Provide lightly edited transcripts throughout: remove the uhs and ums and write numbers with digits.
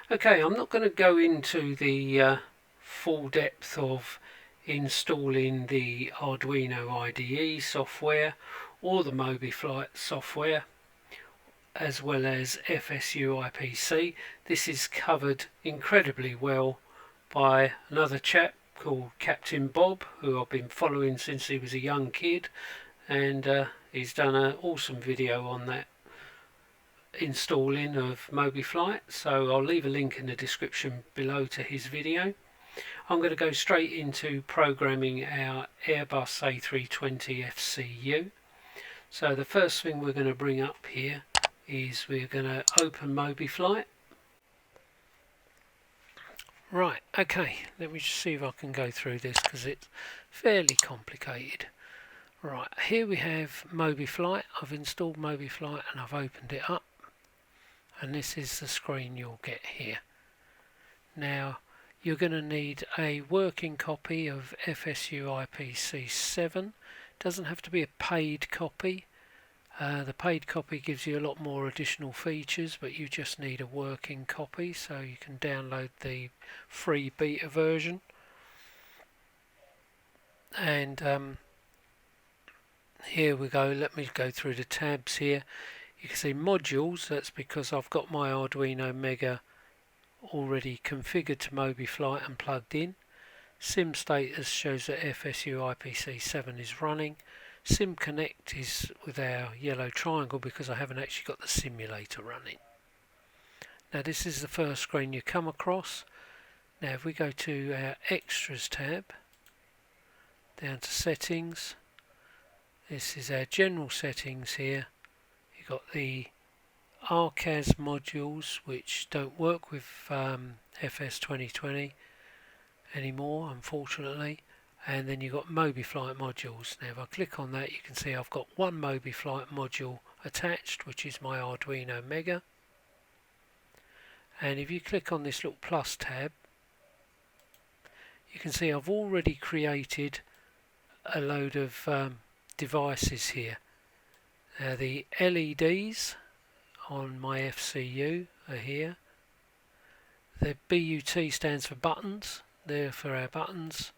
Okay, I'm not going to go into the full depth of installing the Arduino IDE software or the Mobiflight software, as well as FSU IPC. This is covered incredibly well by another chap called Captain Bob, who I've been following since he was a young kid, and he's done an awesome video on that installing of Mobiflight, so I'll leave a link in the description below to his video. I'm going to go straight into programming our Airbus A320 FCU. So the first thing we're going to bring up here is we're going to open Mobiflight. Right, okay, let me just see if I can go through this because it's fairly complicated. Right, here we have Mobiflight. I've installed Mobiflight and I've opened it up, and this is the screen you'll get here. Now you're going to need a working copy of FSU IPC7. Doesn't have to be a paid copy. The paid copy gives you a lot more additional features, but you just need a working copy, so you can download the free beta version. And here we go. Let me go through the tabs here. You can see modules. That's because I've got my Arduino Mega already configured to Mobiflight and plugged in. Sim status shows that FSU IPC7 is running. Sim Connect is with our yellow triangle because I haven't actually got the simulator running. Now this is the first screen you come across. Now if we go to our Extras tab, down to Settings, this is our general settings here. You've got the RCAS modules, which don't work with FS 2020 anymore, unfortunately, and then you've got Mobiflight modules. Now if I click on that, you can see I've got one Mobiflight module attached, which is my Arduino Mega. And if you click on this little plus tab, you can see I've already created a load of devices here. Now the LEDs on my FCU are here. The BUT stands for buttons, they're for our buttons,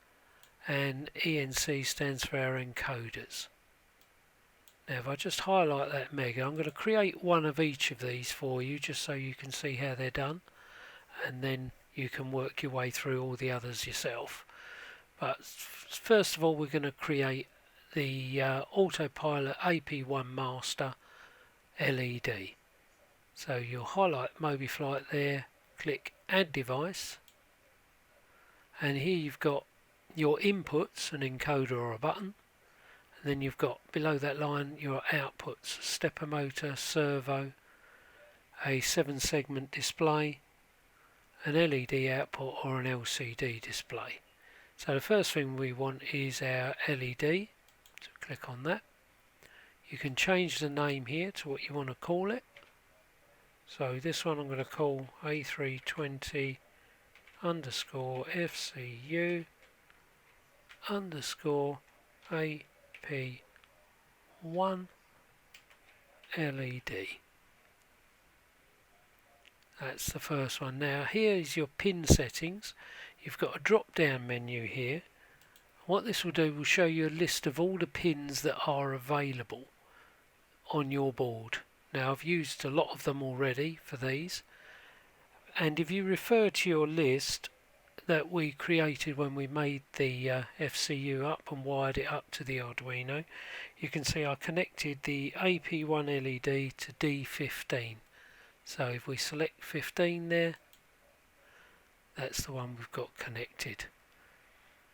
and ENC stands for our encoders. Now if I just highlight that Mega, I'm going to create one of each of these for you just so you can see how they're done, and then you can work your way through all the others yourself. But first of all, we're going to create the Autopilot AP1 Master LED. So you'll highlight Mobiflight there, click Add Device, and here you've got your inputs, an encoder or a button, and then you've got below that line your outputs, stepper motor, servo, a 7-segment display, an LED output or an LCD display. So the first thing we want is our LED, so click on that. You can change the name here to what you want to call it. So this one I'm going to call A320 underscore FCU underscore AP1 LED. That's the first one. Now here is your pin settings. You've got a drop down menu here. What this will do will show you a list of all the pins that are available on your board. Now I've used a lot of them already for these, and if you refer to your list that we created when we made the FCU up and wired it up to the Arduino, you can see I connected the AP1 LED to D15. So if we select 15 there, that's the one we've got connected.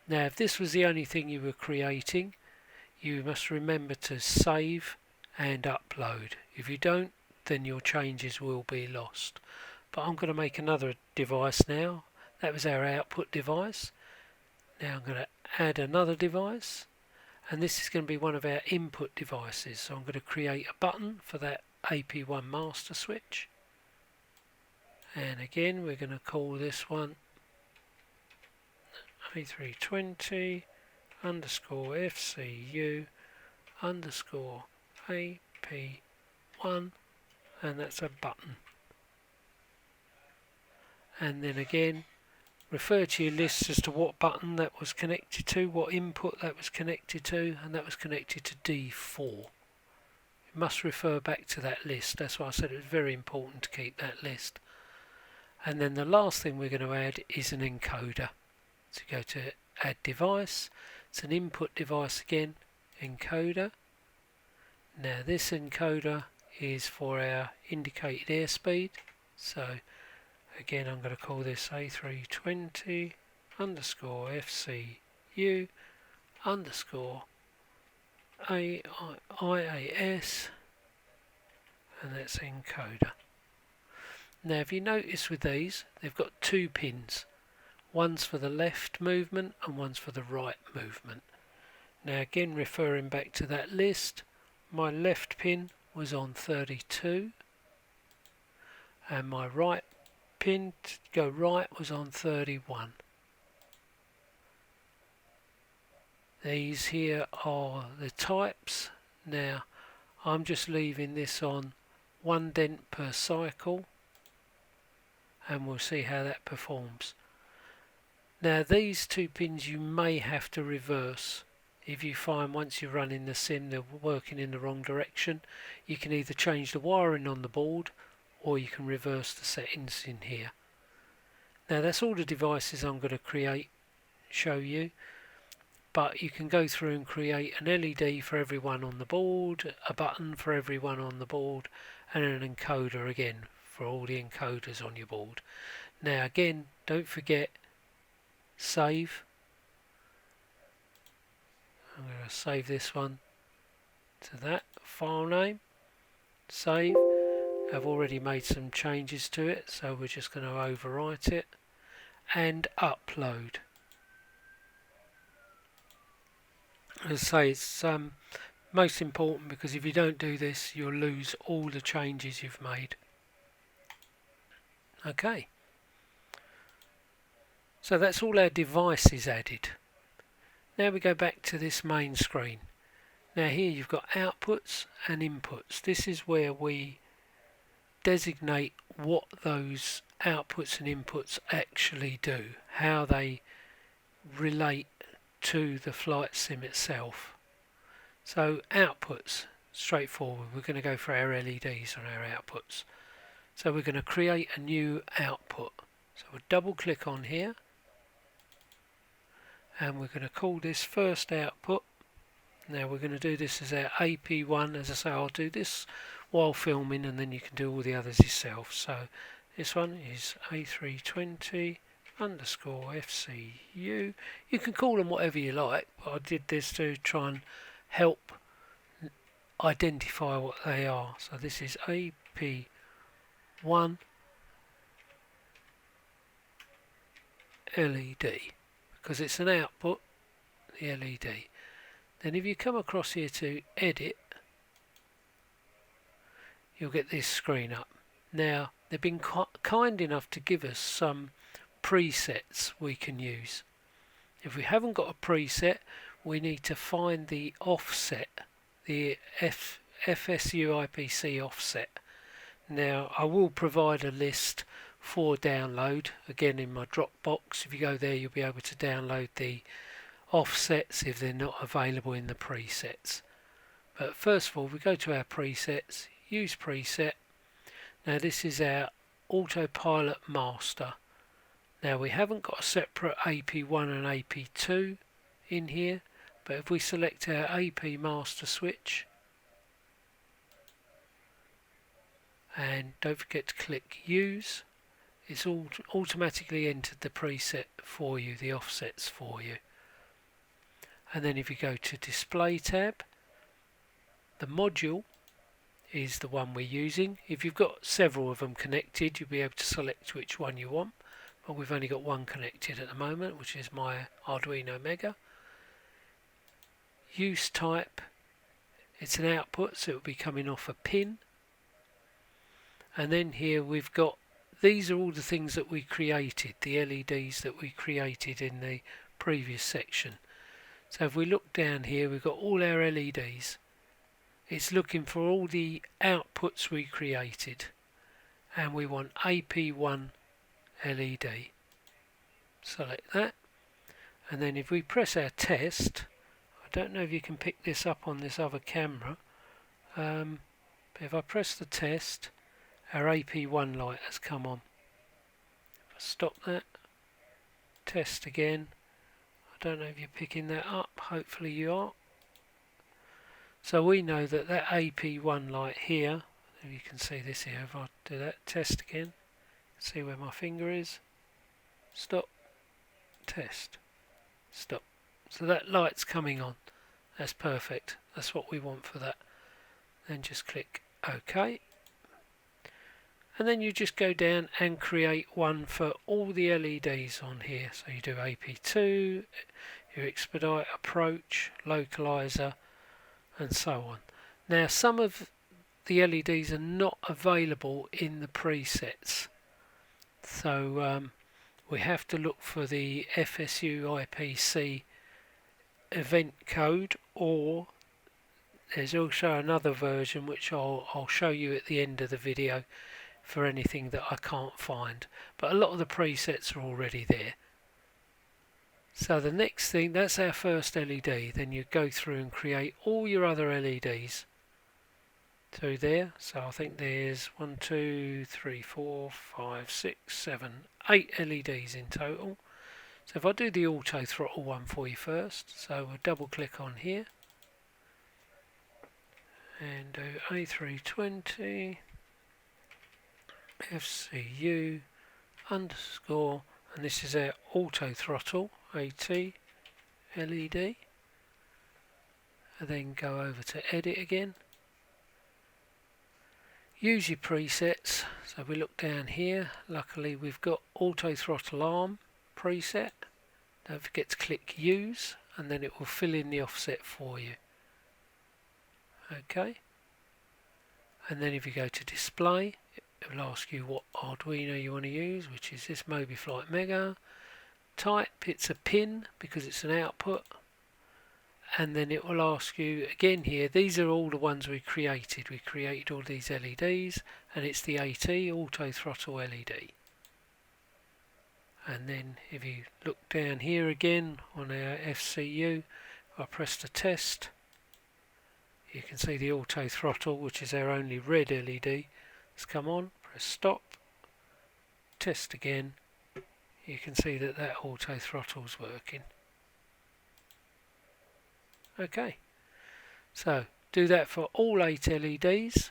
Now if this was the only thing you were creating, you must remember to save and upload. If you don't, then your changes will be lost. But I'm going to make another device now. That was our output device. Now I'm going to add another device, and this is going to be one of our input devices. So I'm going to create a button for that AP1 master switch, and again we're going to call this one A320 underscore FCU underscore AP1, and that's a button. and then again refer to your list as to what button that was connected to, what input that was connected to, and that was connected to D4. You must refer back to that list. That's why I said it was very important to keep that list. And then the last thing we're going to add is an encoder. So go to add device. It's an input device again, encoder. Now this encoder is for our indicated airspeed. So again, I'm going to call this A320 underscore FCU underscore IAS, and that's encoder. Now if you notice with these, they've got two pins. One's for the left movement and one's for the right movement. Now again, referring back to that list, my left pin was on 32 and my right pin to go right was on 31. These here are the types. Now I'm just leaving this on 1 dent per cycle, and we'll see how that performs. Now these two pins you may have to reverse. If you find once you're running the sim they're working in the wrong direction, you can either change the wiring on the board or you can reverse the settings in here. Now that's all the devices I'm going to show you, but you can go through and create an LED for everyone on the board, a button for everyone on the board, and an encoder again for all the encoders on your board. Now again, don't forget save. I'm going to save this one to that file name, save. I've already made some changes to it, so we're just going to overwrite it and upload. As I say, it's most important because if you don't do this you'll lose all the changes you've made. Okay, so that's all our devices added. Now we go back to this main screen. Now here you've got outputs and inputs. This is where we designate what those outputs and inputs actually do, how they relate to the flight sim itself. So outputs, straightforward. We're going to go for our LEDs on our outputs. So we're going to create a new output. So we'll double click on here and we're going to call this first output. Now we're going to do this as our AP1. As I say, I'll do this while filming and then you can do all the others yourself. So this one is A320 underscore FCU. You can call them whatever you like, but I did this to try and help identify what they are. So this is AP1 LED because it's an output, the LED. Then if you come across here to edit, you'll get this screen up. Now they've been kind enough to give us some presets we can use. If we haven't got a preset, we need to find the offset, the FSU IPC offset. Now I will provide a list for download again in my Dropbox. If you go there you'll be able to download the offsets if they're not available in the presets. But first of all we go to our presets, use preset. Now this is our Autopilot master. Now we haven't got a separate AP1 and AP2 in here, but if we select our AP master switch and don't forget to click use, it's all automatically entered the preset for you, the offsets for you. And then if you go to display tab, the module is the one we're using. If you've got several of them connected you'll be able to select which one you want, but we've only got one connected at the moment, which is my Arduino Mega. Use type, it's an output so it will be coming off a pin. And then here we've got, these are all the things that we created, the LEDs that we created in the previous section. So if we look down here we've got all our LEDs. It's looking for all the outputs we created and we want AP1 LED. Select that, and then if we press our test, I don't know if you can pick this up on this other camera, but if I press the test, our AP1 light has come on. If I stop that, test again, I don't know if you're picking that up, hopefully you are. So we know that that AP1 light here, if you can see this here, if I do that, test again, see where my finger is, stop, test, stop. So that light's coming on, that's perfect, that's what we want for that. Then just click OK. And then you just go down and create one for all the LEDs on here. So you do AP2, your expedite, approach, localizer, and so on. Now some of the LEDs are not available in the presets, so we have to look for the FSU IPC event code, or there's also another version which I'll show you at the end of the video for anything that I can't find, but a lot of the presets are already there. So the next thing, that's our first LED, then you go through and create all your other LEDs through there. So I think there's 1, 2, 3, 4, 5, 6, 7, 8 LEDs in total. So if I do the auto throttle one for you first, so we'll double click on here and do A320 FCU underscore, and this is our auto throttle AT LED, and then go over to edit again, use your presets. So we look down here, luckily we've got auto throttle arm preset, don't forget to click use and then it will fill in the offset for you. Okay, and then if you go to display, it will ask you what Arduino you want to use, which is this Mobiflight Mega. Type, it's a pin because it's an output, and then it will ask you again here, these are all the ones we created all these LEDs, and it's the AT auto throttle LED. And then if you look down here again on our FCU, I press the test, you can see the auto throttle, which is our only red LED, has come on. Press stop, test again, you can see that that auto throttle is working. Okay, so do that for all 8 LEDs,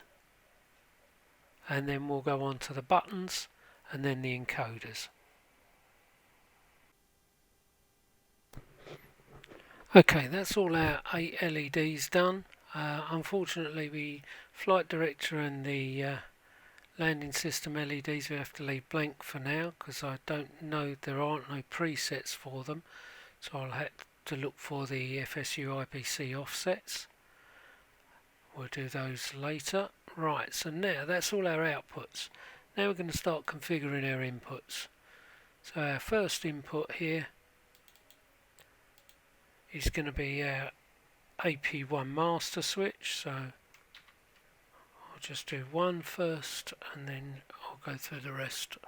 and then we'll go on to the buttons and then the encoders. Okay, that's all our 8 LEDs done. Unfortunately, the flight director and the landing system LEDs we have to leave blank for now because I don't know, there aren't no presets for them, so I'll have to look for the FSU IPC offsets. We'll do those later. Right, so now that's all our outputs. Now we're going to start configuring our inputs. So our first input here is going to be our AP1 master switch, so I'll just do one first and then I'll go through the rest.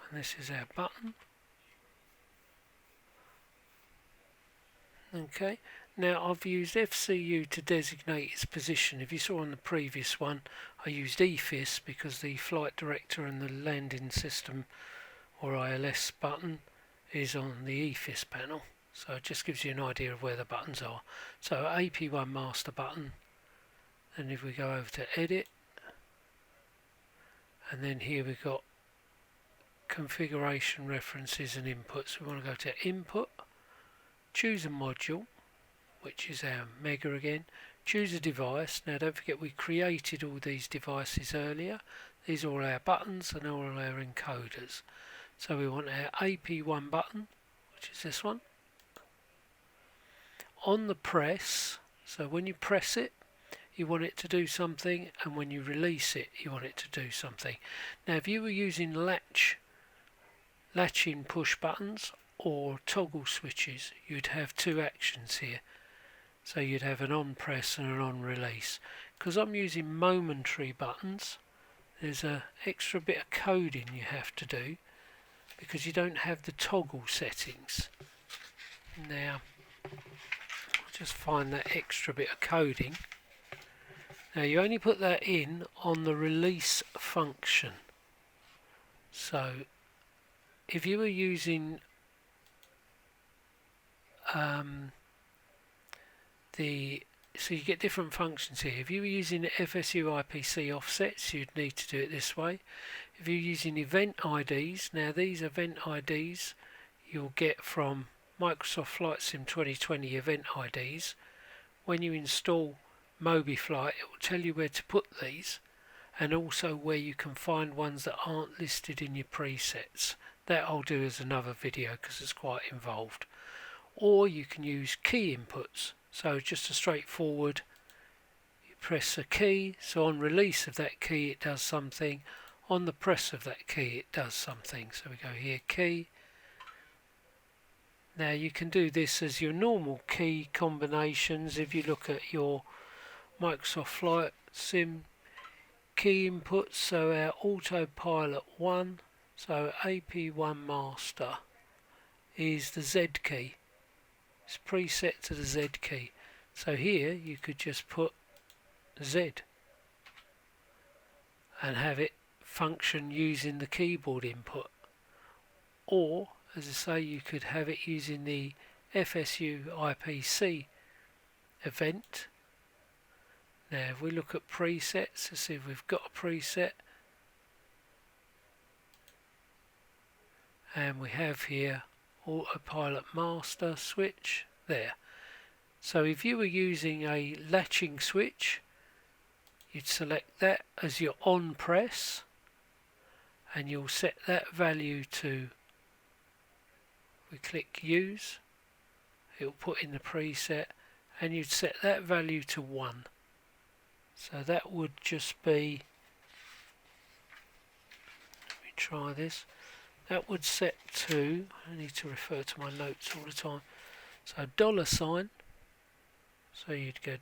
And this is our button. Okay, now I've used FCU to designate its position. If you saw on the previous one, I used EFIS because the flight director and the landing system or ILS button is on the EFIS panel. So it just gives you an idea of where the buttons are. So AP1 master button, and if we go over to edit, and then here we've got configuration references and inputs. We want to go to input, choose a module, which is our Mega again, choose a device. Now don't forget we created all these devices earlier. These are all our buttons and all our encoders. So we want our AP1 button, which is this one. On the press, so when you press it, you want it to do something, and when you release it, you want it to do something. Now if you were using latch-in push buttons or toggle switches, you'd have two actions here. So you'd have an on press and an on release. Because I'm using momentary buttons, there's an extra bit of coding you have to do because you don't have the toggle settings. Now, I'll just find that extra bit of coding. Now you only put that in on the release function. So if you were using so you get different functions here. If you were using the FSU IPC offsets, you'd need to do it this way. If you're using event IDs, now these event IDs you'll get from Microsoft Flight Sim 2020 event IDs. When you install Mobiflight, it will tell you where to put these, and also where you can find ones that aren't listed in your presets. That I'll do as another video because it's quite involved. Or you can use key inputs. So just a straightforward, you press a key, so on release of that key it does something, on the press of that key it does something. So we go here, key. Now you can do this as your normal key combinations. If you look at your Microsoft Flight Sim key inputs, so our Autopilot 1, so AP1 master is the Z key. It's preset to the Z key. So here you could just put Z and have it function using the keyboard input. Or, as I say, you could have it using the FSU IPC event. Now if we look at presets, let's see if we've got a preset. And we have here Autopilot master switch there. So if you were using a latching switch, you'd select that as your on press, and you'll set that value to, we click use, it'll put in the preset, and you'd set that value to 1. So that would just be, let me try this. That would set to, I need to refer to my notes all the time, so $, so you'd go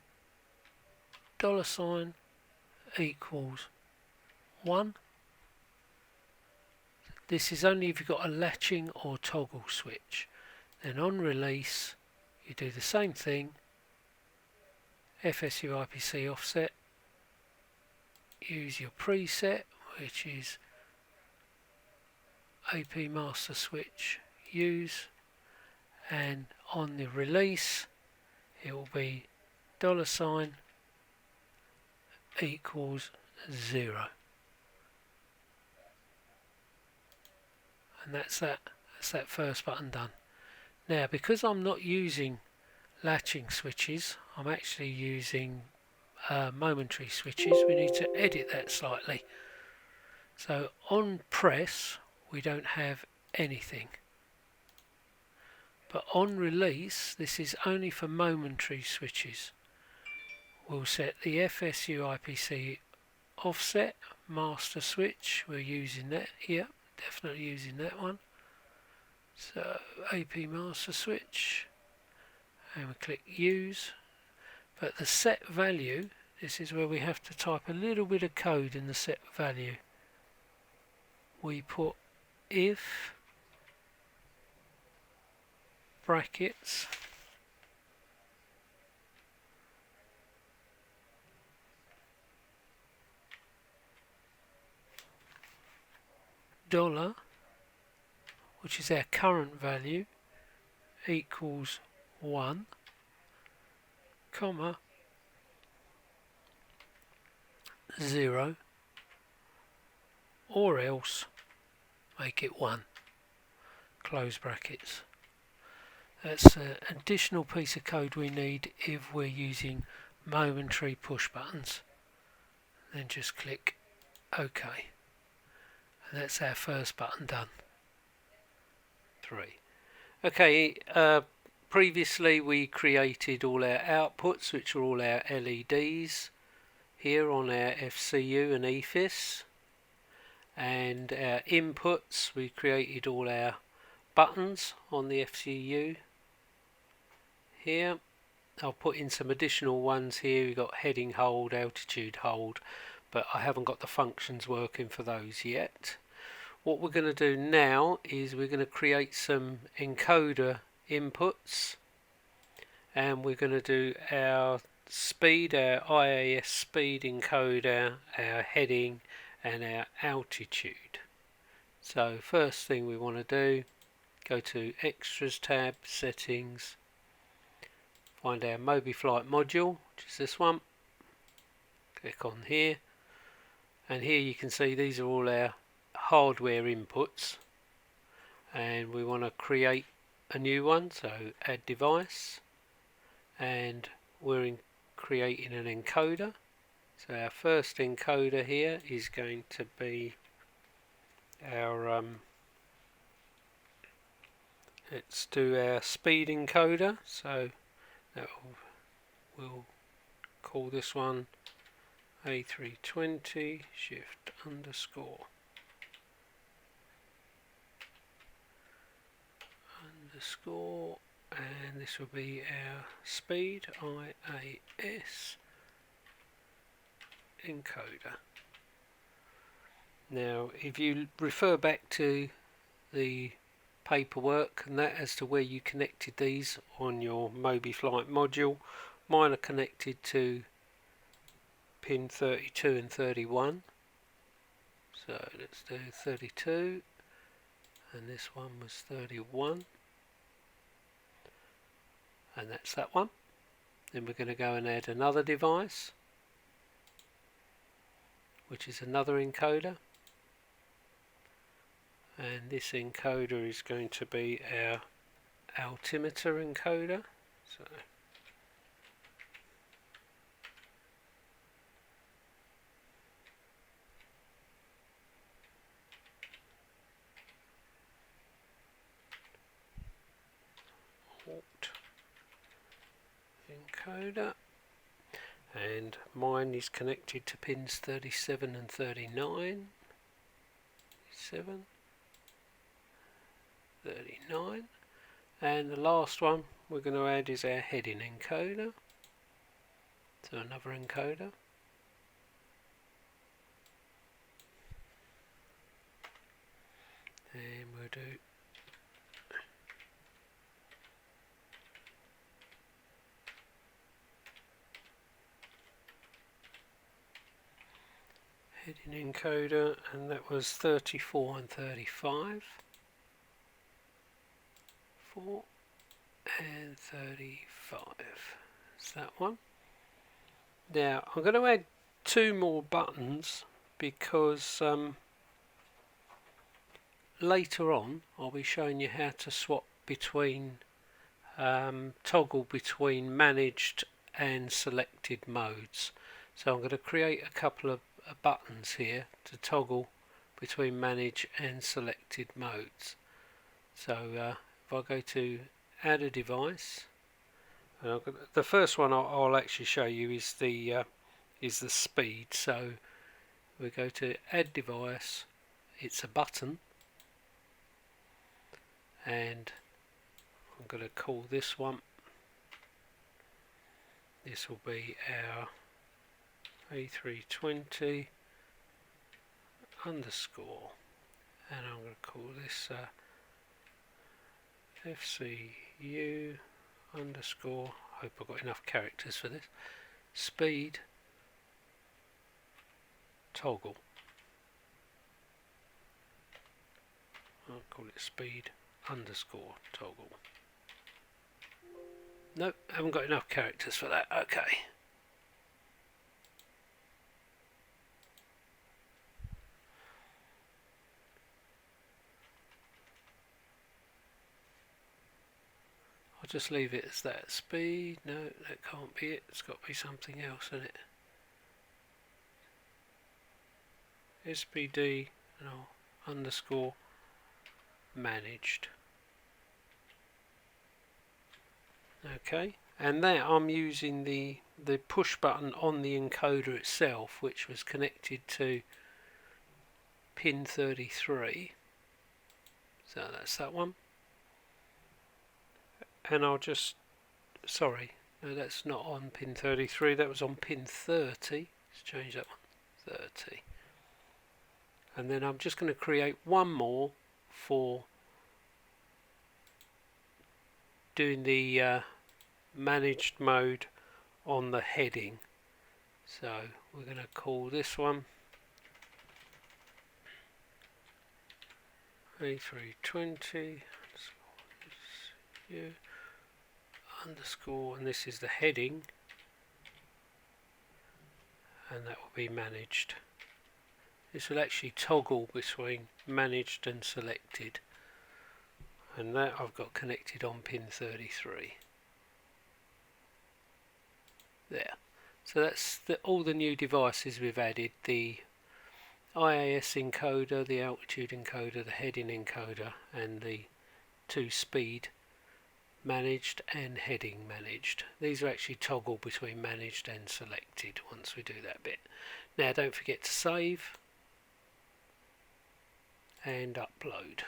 $, equals 1. This is only if you've got a latching or toggle switch. Then on release, you do the same thing, FSU IPC offset, use your preset, which is AP master switch, use, and on the release it will be $, equals 0, and that's that first button done. Now because I'm not using latching switches, I'm actually using momentary switches, we need to edit that slightly. So on press we don't have anything, but on release, this is only for momentary switches. We'll set the FSU IPC offset master switch, we're using that here, definitely using that one. So AP master switch, and we click use, but the set value, this is where we have to type a little bit of code in the set value. We put if brackets $, which is our current value, equals 1, comma 0, or else make it 1, close brackets. That's an additional piece of code we need if we're using momentary push buttons. Then just click OK. And that's our first button done. 3. Okay, previously we created all our outputs, which are all our LEDs here on our FCU and EFIS, and our inputs, we created all our buttons on the FCU here, I'll put in some additional ones here. We've got heading hold, altitude hold, but I haven't got the functions working for those yet. What we're going to do now is we're going to create some encoder inputs, and we're going to do our speed, our IAS speed encoder, our heading and our altitude. So first thing we want to do, go to Extras tab, Settings, find our Mobiflight module, which is this one, click on here, and here you can see these are all our hardware inputs, and we want to create a new one, so add device, and we're creating an encoder. So our first encoder here is going to be our let's do our speed encoder, so we'll call this one A320 shift underscore and this will be our speed IAS encoder. Now if you refer back to the paperwork and that as to where you connected these on your Mobiflight module, mine are connected to pin 32 and 31, so let's do 32 and this one was 31, and that's that one. Then we're going to go and add another device, which is another encoder, and this encoder is going to be our altimeter encoder. So encoder, and mine is connected to pins 37 and 39. 39, and the last one we're going to add is our heading encoder, so another encoder, and we'll do heading encoder, and that was 34 and 35, 4 and 35, that's that one. Now I'm going to add two more buttons because later on I'll be showing you how to swap between toggle between managed and selected modes. So I'm going to create a couple of buttons here to toggle between manage and selected modes. So if I go to add a device, and the first one I'll actually show you is the speed. So we go to add device, it's a button, and I'm going to call this one, this will be our A320 underscore, and I'm going to call this FCU underscore, hope I've got enough characters for this, speed toggle. I'll call it speed underscore toggle. Nope, haven't got enough characters for that. Okay. I'll just leave it as that. Speed, no, that can't be it. It's got to be something else in it. SPD no, underscore managed. Okay, and there I'm using the push button on the encoder itself, which was connected to pin 33. So that's that one. And I'll just, sorry, No, that's not on pin 33, that was on pin 30. Let's change that one, 30. And then I'm just going to create one more for doing the managed mode on the heading. So we're going to call this one A320 underscore, and this is the heading, and that will be managed. This will actually toggle between managed and selected, and that I've got connected on pin 33 there. So that's all the new devices we've added: the IAS encoder, the altitude encoder, the heading encoder, and the 2-speed managed and heading managed. These are actually toggle between managed and selected once we do that bit. Now don't forget to save and upload,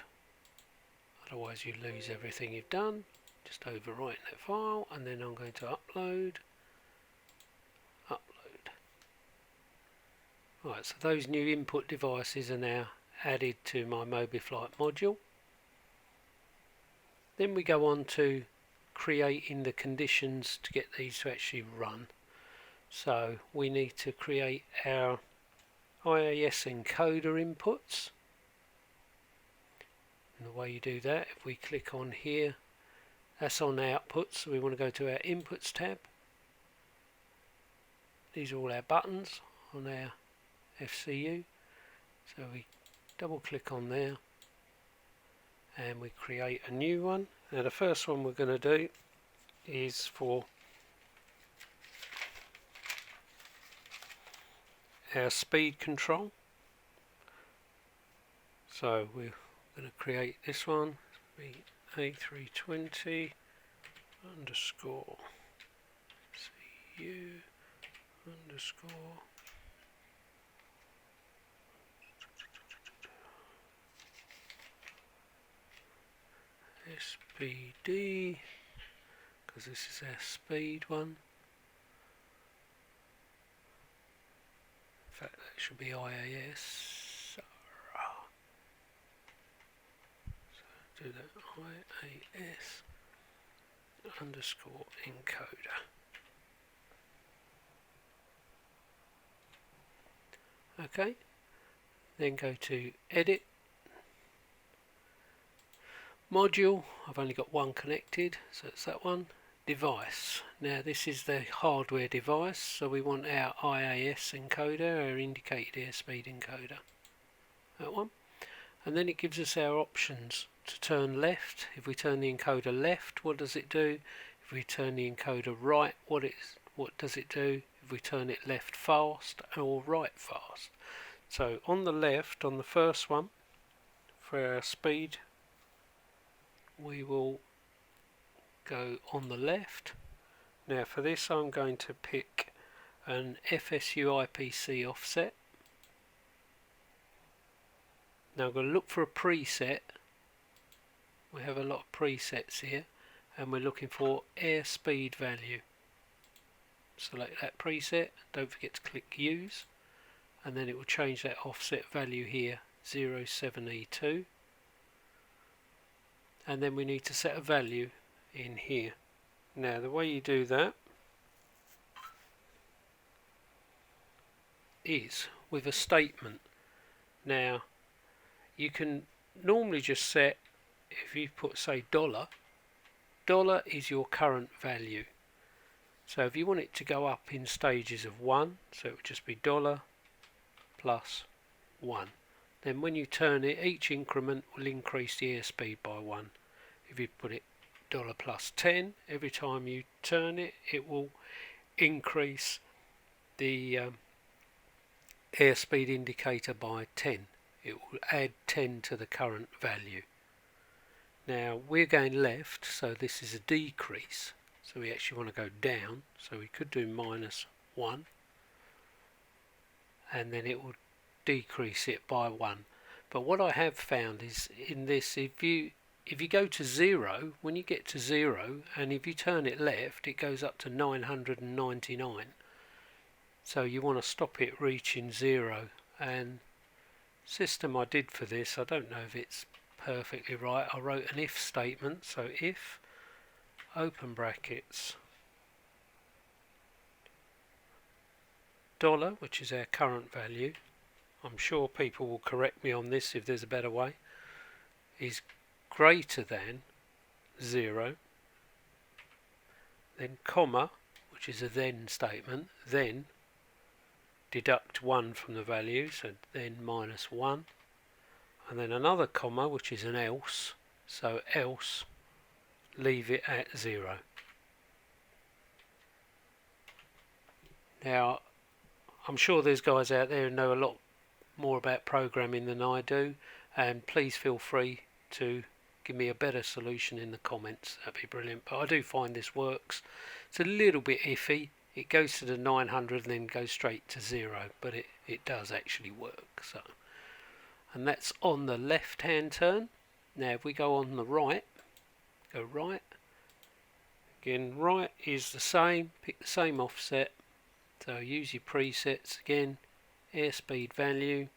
otherwise you lose everything you've done. Just overwrite that file, and then I'm going to upload. Right, so those new input devices are now added to my Mobiflight module. Then we go on to creating the conditions to get these to actually run. So we need to create our IAS encoder inputs. And the way you do that, if we click on here, that's on outputs, so we want to go to our inputs tab. These are all our buttons on our FCU, so we double click on there and we create a new one. Now the first one we're going to do is for our speed control. So we're going to create this one, A320 underscore CU underscore SPD, because this is our speed one. In fact, that should be IAS. So do that, IAS underscore encoder. Okay, then go to edit. Module, I've only got one connected, so it's that one. Device, now this is the hardware device, so we want our IAS encoder, our indicated airspeed encoder, that one. And then it gives us our options to turn left. If we turn the encoder left, what does it do? If we turn the encoder right, what does it do? If we turn it left fast or right fast. So on the left, on the first one, for our speed, we will go on the left. Now for this I'm going to pick an FSU IPC offset. Now I'm going to look for a preset. We have a lot of presets here, and we're looking for airspeed value. Select that preset, don't forget to click use, and then it will change that offset value here, 07E2. And then we need to set a value in here. Now the way you do that is with a statement. Now you can normally just set, if you put say $, $, is your current value. So if you want it to go up in stages of 1, so it would just be $+ 1. Then when you turn it, each increment will increase the airspeed by 1. If you put it $+ 10, every time you turn it, it will increase the airspeed indicator by 10. It will add 10 to the current value. Now we're going left, so this is a decrease. So we actually want to go down, so we could do -1, and then it will decrease it by 1. But what I have found is in this, if you if you go to 0, when you get to 0, and if you turn it left, it goes up to 999. So you want to stop it reaching 0. And system I did for this, I don't know if it's perfectly right. I wrote an if statement, so if open brackets dollar, which is our current value, I'm sure people will correct me on this if there's a better way, is greater than 0, then comma, which is a then statement, then deduct 1 from the value, so then minus 1, and then another comma, which is an else, so else, leave it at 0. Now, I'm sure there's guys out there who know a lot more about programming than I do, and please feel free to give me a better solution in the comments. That'd be brilliant. But I do find this works. It's a little bit iffy. It goes to the 900 and then goes straight to 0, but it does actually work. So, and that's on the left hand turn. Now if we go on the right, go right, again right is the same, pick the same offset, so use your presets again, airspeed value,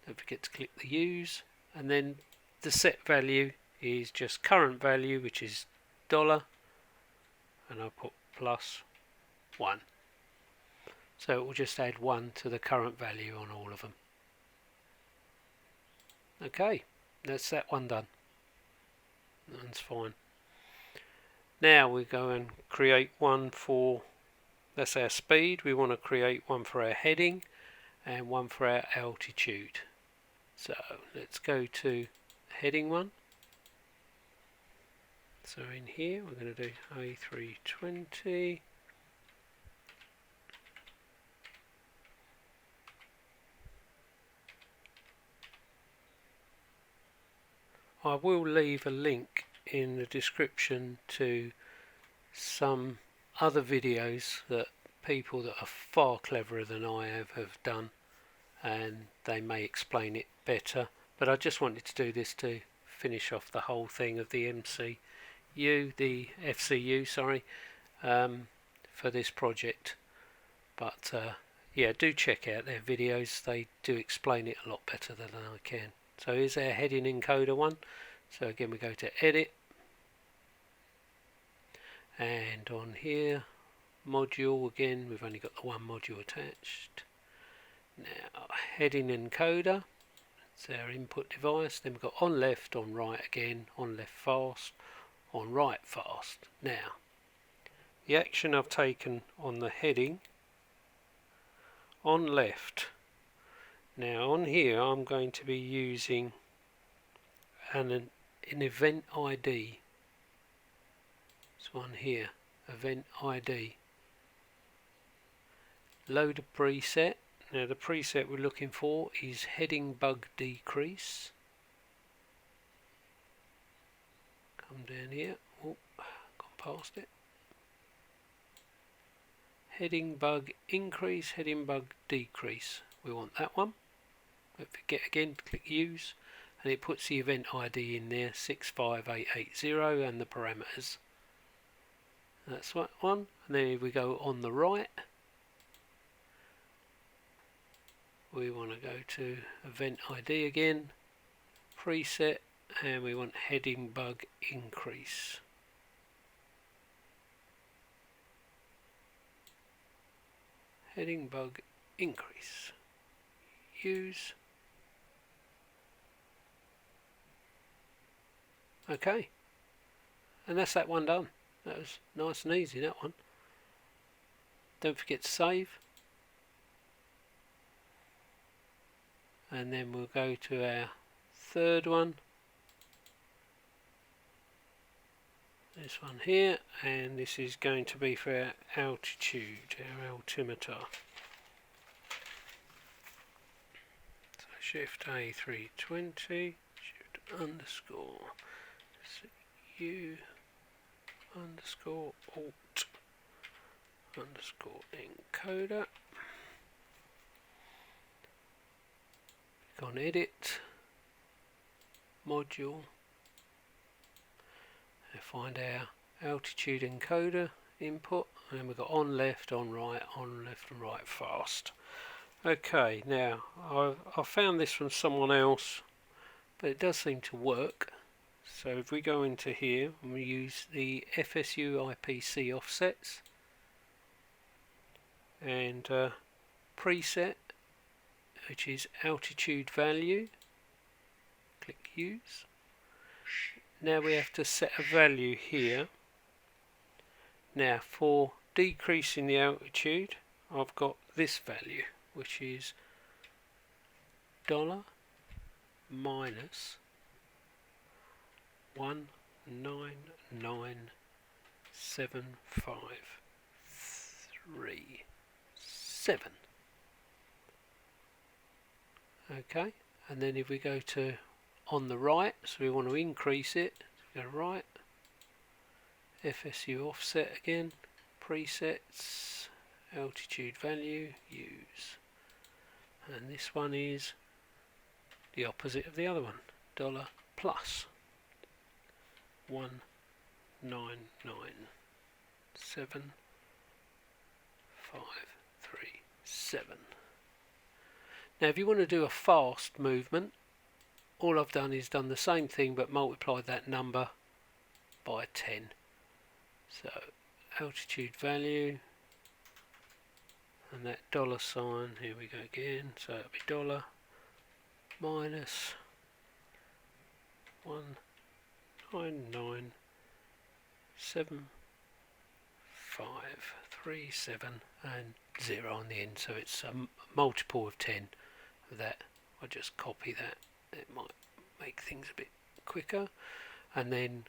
don't forget to click the use, and then the set value is just current value, which is dollar, and I'll put plus 1. So it will just add 1 to the current value on all of them. Okay, that's that one done. That's fine. Now we go and create one for, that's our speed. We want to create one for our heading and one for our altitude. So let's go to heading one. So in here we're going to do A320. I will leave a link in the description to some other videos that people that are far cleverer than I have done, and they may explain it better, but I just wanted to do this to finish off the whole thing of the the FCU, sorry, for this project. But yeah, do check out their videos. They do explain it a lot better than I can. So here's our heading encoder one. So again we go to edit, and on here module, again we've only got the one module attached. Now heading encoder, it's our input device. Then we've got on left, on right again, on left fast, on right fast. Now the action I've taken on the heading, on left. Now on here I'm going to be using an event ID. This one here, event ID. Load a preset. Now the preset we're looking for is heading bug decrease. Come down here. Oh, gone past it. Heading bug increase, heading bug decrease. We want that one. Don't forget again to click use, and it puts the event ID in there, 65880, and the parameters. That's that one. And then if we go on the right, we want to go to event ID again, preset, and we want heading bug increase. Heading bug increase. Use. Okay, and that's that one done. That was nice and easy, that one. Don't forget to save, and then we'll go to our third one, this one here, and this is going to be for our altitude, our altimeter. So shift A320, shift underscore U underscore alt underscore encoder. Click on edit, module, Now find our altitude encoder input, and then we've got on left, on right, on left and right fast. Okay, now I found this from someone else, but it does seem to work. So if we go into here and we use the FSU IPC offsets and preset, which is altitude value, click use. Now we have to set a value here. Now for decreasing the altitude, I've got this value, which is $-199,757. Okay, and then if we go to on the right, so we want to increase it, go right, FSU offset again, presets, altitude value, use, and this one is the opposite of the other one, $+199,757. Now if you want to do a fast movement, all I've done is done the same thing but multiplied that number by 10. So altitude value and that $sign, here we go again, so it'll be $-199,757 and 0 on the end, so it's a multiple of 10 of that. I'll just copy that, it might make things a bit quicker. And then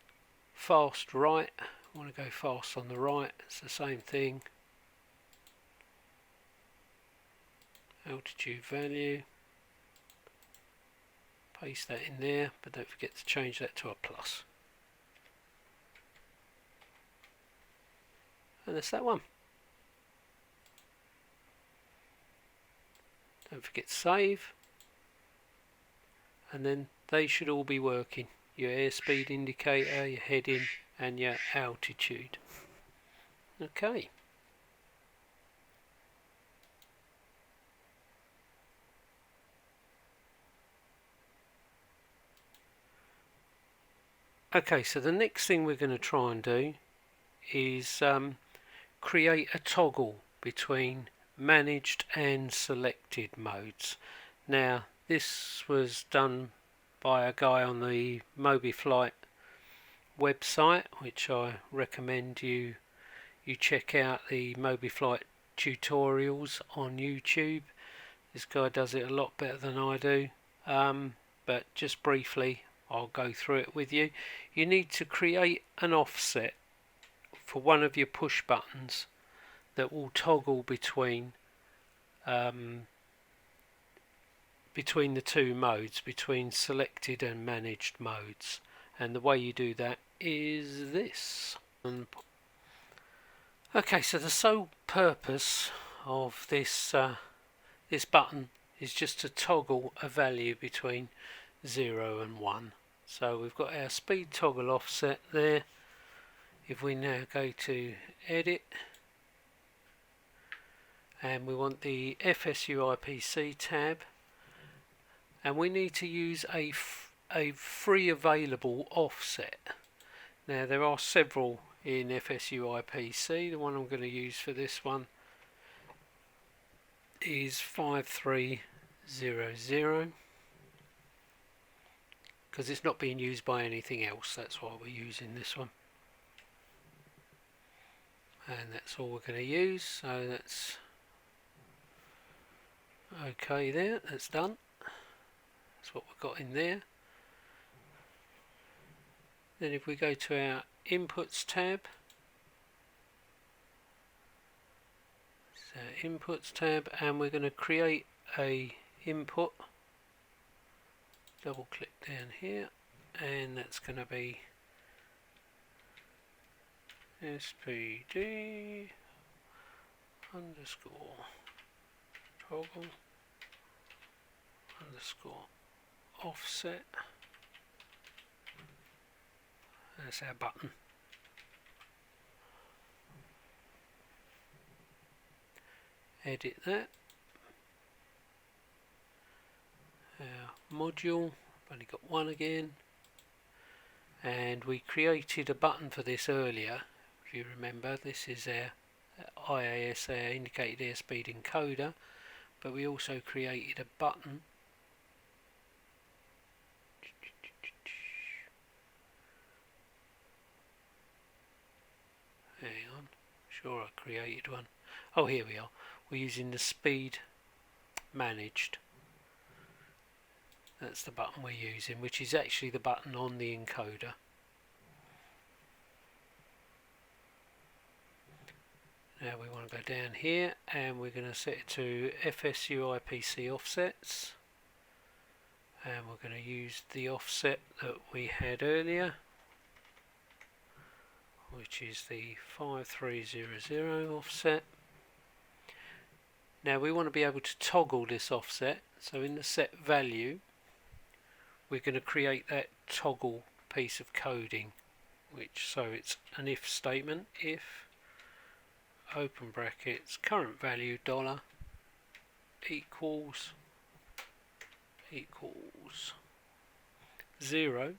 fast right, I want to go fast on the right, it's the same thing, altitude value, paste that in there, but don't forget to change that to a plus. And that's that one. Don't forget to save, and then they should all be working. Your airspeed indicator, your heading and your altitude. Okay. Okay, so the next thing we're going to try and do is create a toggle between managed and selected modes. Now this was done by a guy on the Mobiflight website, which I recommend you check out the Mobiflight tutorials on YouTube. This guy does it a lot better than I do, but just briefly I'll go through it with you. You need to create an offset for one of your push buttons that will toggle between the two modes, between selected and managed modes, and the way you do that is this. Okay, so the sole purpose of this this button is just to toggle a value between 0 and 1. So we've got our speed toggle offset there. If we now go to edit and we want the FSU IPC tab, and we need to use a free available offset. Now there are several in FSU IPC. The one I'm going to use for this one is 5300, because it's not being used by anything else, that's why we're using this one. And that's all we're going to use, so that's okay there, that's done. That's what we've got in there. Then if we go to our inputs tab, so inputs tab, and we're going to create a input, double click down here, and that's going to be SPD underscore toggle underscore offset, That's our button. Edit that. Our module, I've only got one again. And we created a button for this earlier. If you remember, this is our IAS, our indicated airspeed encoder. But we also created a button. Hang on, sure I created one. Oh, here we are. We're using the speed managed. That's the button we're using, which is actually the button on the encoder. Now we want to go down here and we're going to set it to FSU IPC offsets. And we're going to use the offset that we had earlier, which is the 5300 offset. Now we want to be able to toggle this offset, so in the set value we're going to create that toggle piece of coding, so it's an if statement, if open brackets current value dollar equals 0,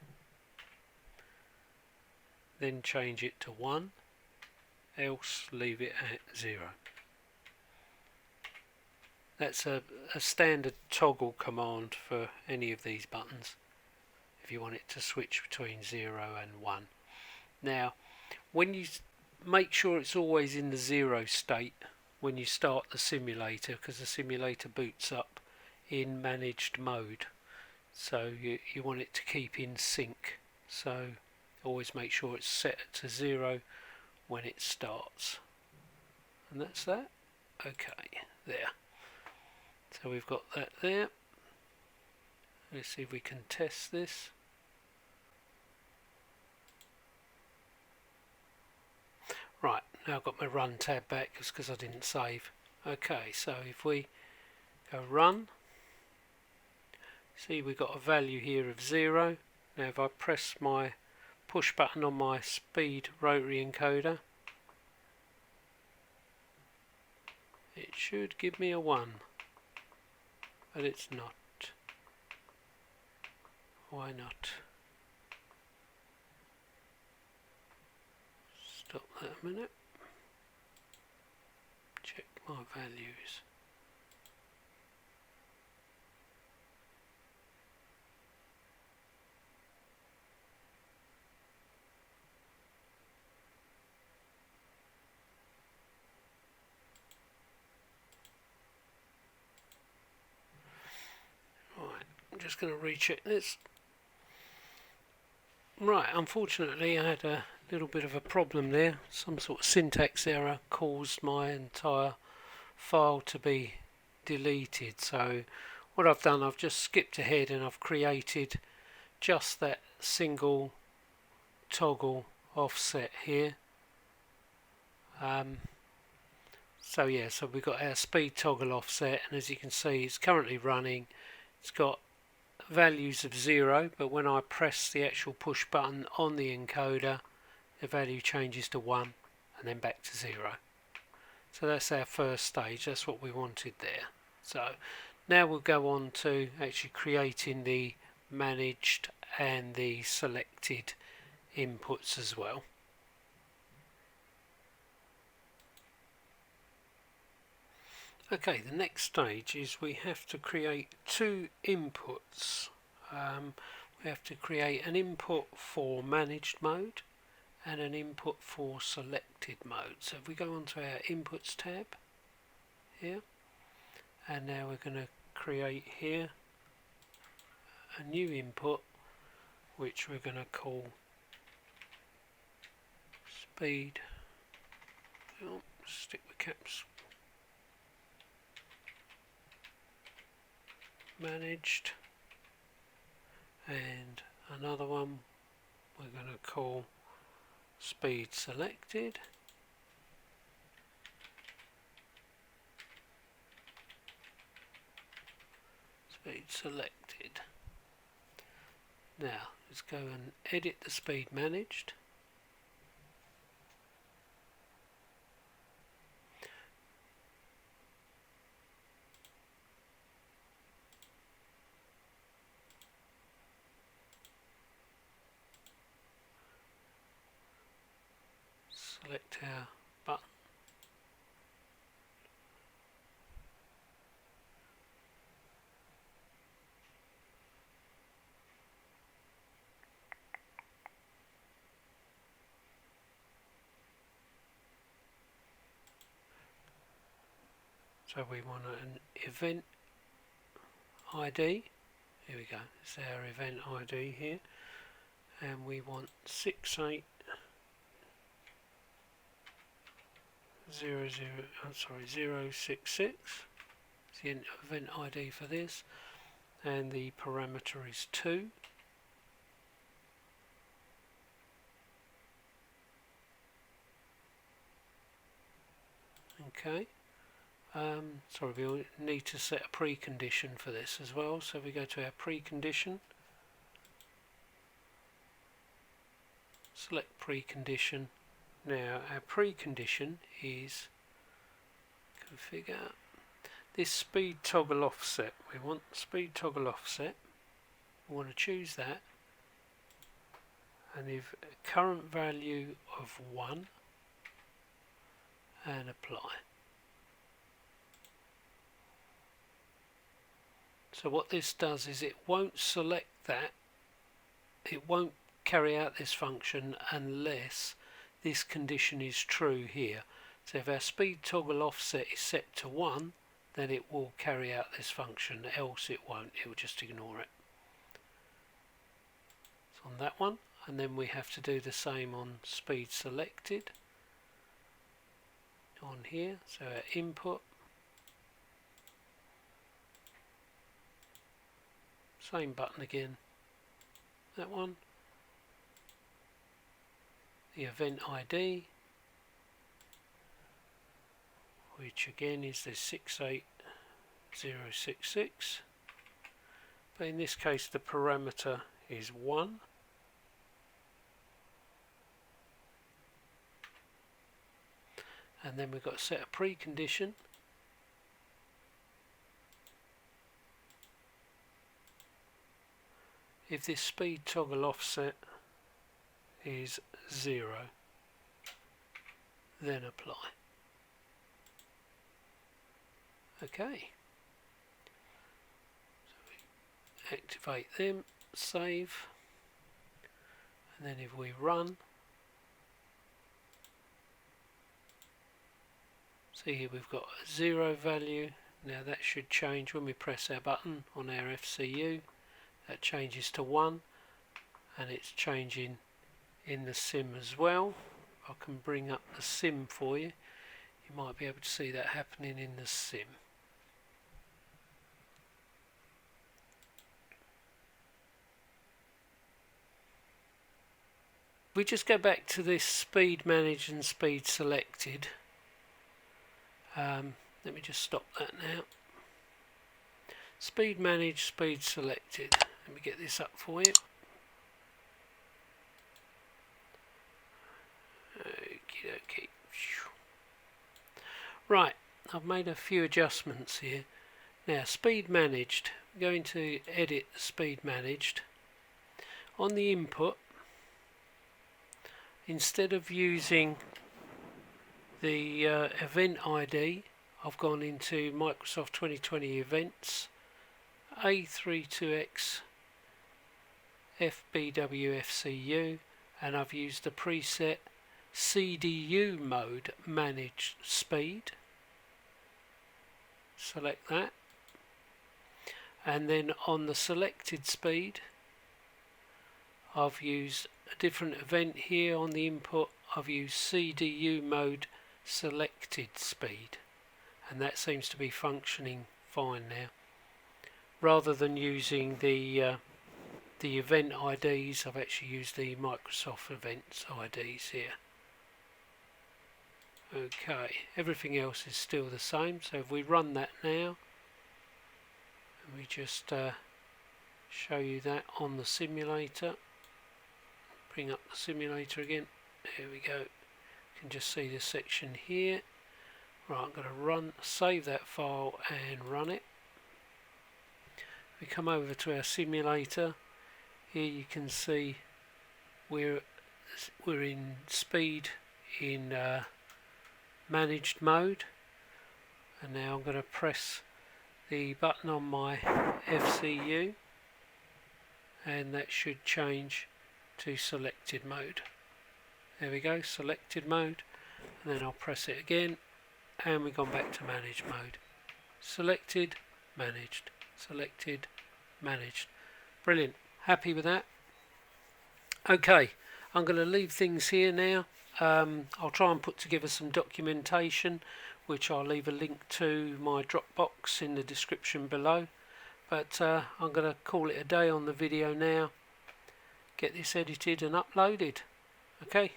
then change it to 1, else leave it at 0. That's a standard toggle command for any of these buttons if you want it to switch between 0 and 1. Now, when you make sure it's always in the 0 state when you start the simulator, because the simulator boots up in managed mode, so you want it to keep in sync, so always make sure it's set to 0 when it starts. And that's that. Okay, there. So we've got that there. Let's see if we can test this. Right, now I've got my run tab back because I didn't save. Okay, so if we go run, see we've got a value here of 0. Now if I press my push button on my speed rotary encoder, it should give me a 1. But it's not. Why not? Stop that a minute. Check my values. I'm just going to recheck this. Right, unfortunately I had a little bit of a problem there. Some sort of syntax error caused my entire file to be deleted. So what I've done, I've just skipped ahead and I've created just that single toggle offset here. So we've got our speed toggle offset, and as you can see it's currently running. It's got values of 0, but when I press the actual push button on the encoder, the value changes to 1 and then back to 0. So that's our first stage. That's what we wanted there. So now we'll go on to actually creating the managed and the selected inputs as well. Okay, the next stage is we have to create two inputs. We have to create an input for managed mode and an input for selected mode. So if we go onto our inputs tab here, and now we're going to create here a new input which we're going to call speed, stick with caps, managed, and another one we're going to call speed selected. Speed selected. Now let's go and edit the speed managed. Select our button. So we want an event ID. Here we go. It's our event ID here, and we want 066. It's the event ID for this, and the parameter is 2. Okay. Sorry, we'll need to set a precondition for this as well. So we go to our precondition, select precondition. Now our precondition is configure this speed toggle offset. We want speed toggle offset. We want to choose that, and if current value of 1, and apply. So what this does is it won't select that, it won't carry out this function unless this condition is true here. So if our speed toggle offset is set to 1, then it will carry out this function, else it won't, it will just ignore it. It's on that one, and then we have to do the same on speed selected on here. So our input, same button again, that one, the event ID, which again is the 68066, but in this case the parameter is 1, and then we've got to set a precondition. If this speed toggle offset is 0, then apply. Okay. So we activate them, save, and then if we run, see here we've got a 0 value. Now that should change when we press our button on our FCU. That changes to 1, and it's changing in the sim as well. I can bring up the sim for you. You might be able to see that happening in the sim. We just go back to this speed managed and speed selected. Let me just stop that now. Speed managed, speed selected. Let me get this up for you. Okay. Right, I've made a few adjustments here. Now, speed managed. I'm going to edit speed managed. On the input, instead of using the event ID, I've gone into Microsoft 2020 events, A320 FBW FCU, and I've used the preset CDU mode managed speed. Select that, and then on the selected speed I've used a different event here. On the input I've used CDU mode selected speed, and that seems to be functioning fine now. Rather than using the event IDs, I've actually used the Microsoft events IDs here. Okay, everything else is still the same. So if we run that now, and we just show you that on the simulator. Bring up the simulator again. There we go. You can just see this section here. Right, I'm going to save that file and run it. We come over to our simulator. Here you can see we're in speed in managed mode, and now I'm going to press the button on my FCU, and that should change to selected mode. There we go, selected mode, and then I'll press it again and we've gone back to managed mode. Selected, managed, selected, managed. Brilliant, happy with that. Okay, I'm going to leave things here now. I'll try and put together some documentation, which I'll leave a link to my Dropbox in the description below. But I'm going to call it a day on the video now. Get this edited and uploaded. Okay,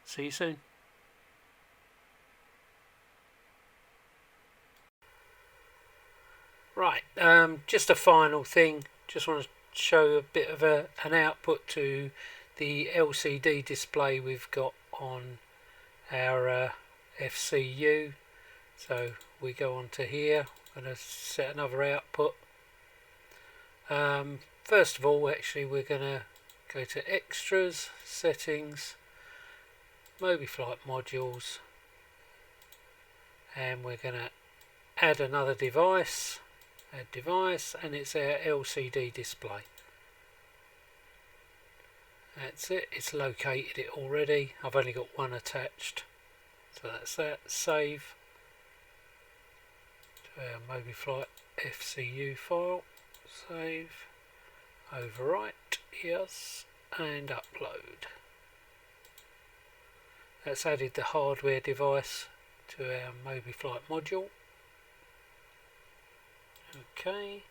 see you soon. Right, just a final thing. Just want to show a bit of an output to the LCD display we've got on our FCU. So we go on to here. I'm going to set another output. First of all, actually, we're going to go to Extras, Settings, Mobiflight Modules, and we're going to add another device. Add device, and it's our LCD display. That's it, it's located it already. I've only got one attached, so that's that. Save to our Mobiflight FCU file. Save, overwrite, yes, and upload. That's added the hardware device to our Mobiflight module. Okay,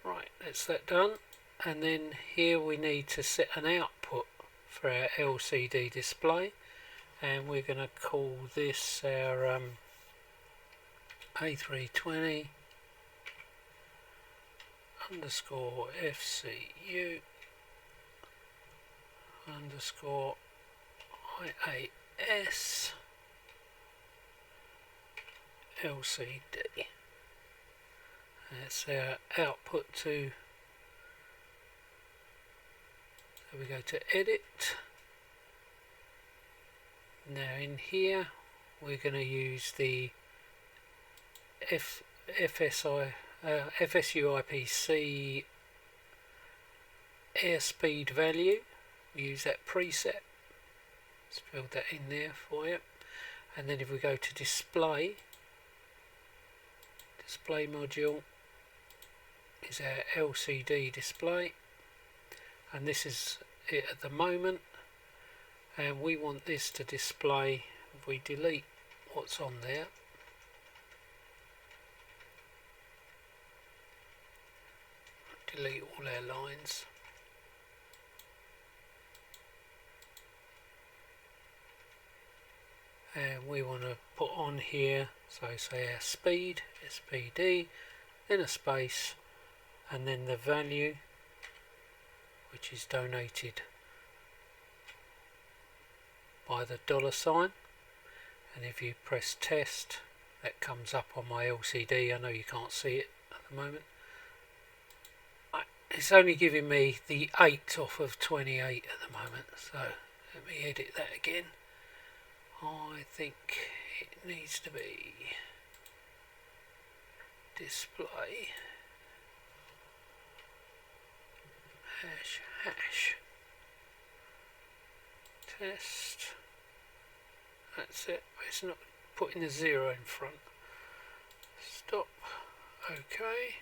right, that's that done. And then here we need to set an output for our LCD display, and we're going to call this our A320 underscore FCU underscore IAS LCD. That's our output to, so we go to edit. Now in here we're going to use the FSU IPC airspeed value. We use that preset. Let's build that in there for you. And then if we go to display module is our LCD display, and this is it at the moment, and we want this to display. If we delete what's on there, delete all our lines, and we want to put on here, so say our speed, SPD, then a space, and then the value, which is donated by the $sign. And if you press test, that comes up on my LCD. I know you can't see it at the moment. It's only giving me the 8 off of 28 at the moment, so let me edit that again. I think it needs to be display hash test. That's it. It's not putting a 0 in front. Stop. Okay.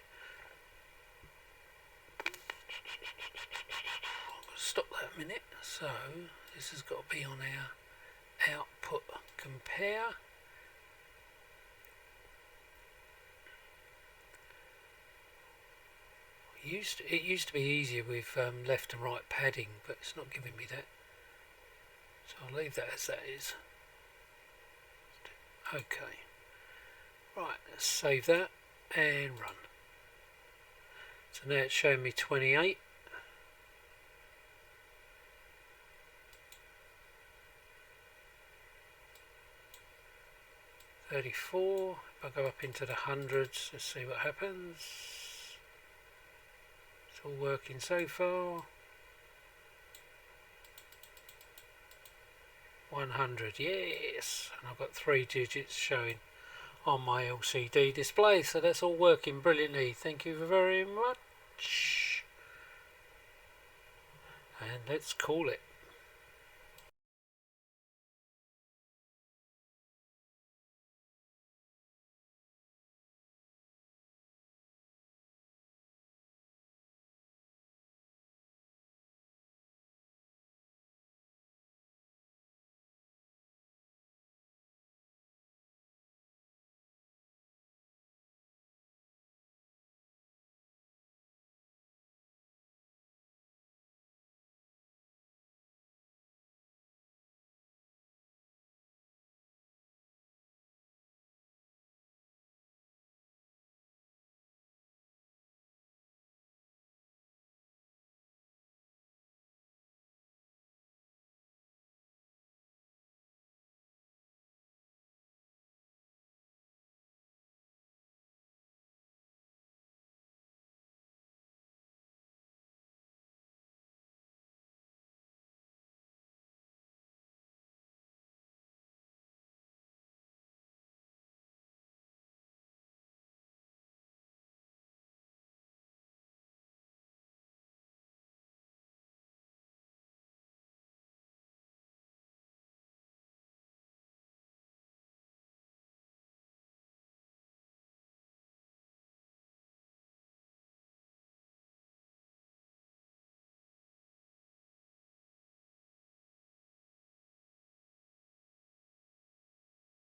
Stop that a minute. So this has got to be on our output compare. It used to be easier with left and right padding, but it's not giving me that. So I'll leave that as that is. Okay. Right, let's save that and run. So now it's showing me 28. If I go up into the hundreds, let's see what happens. It's all working so far. 100, yes, and I've got 3 digits showing on my LCD display, so that's all working brilliantly. Thank you very much, and let's call it.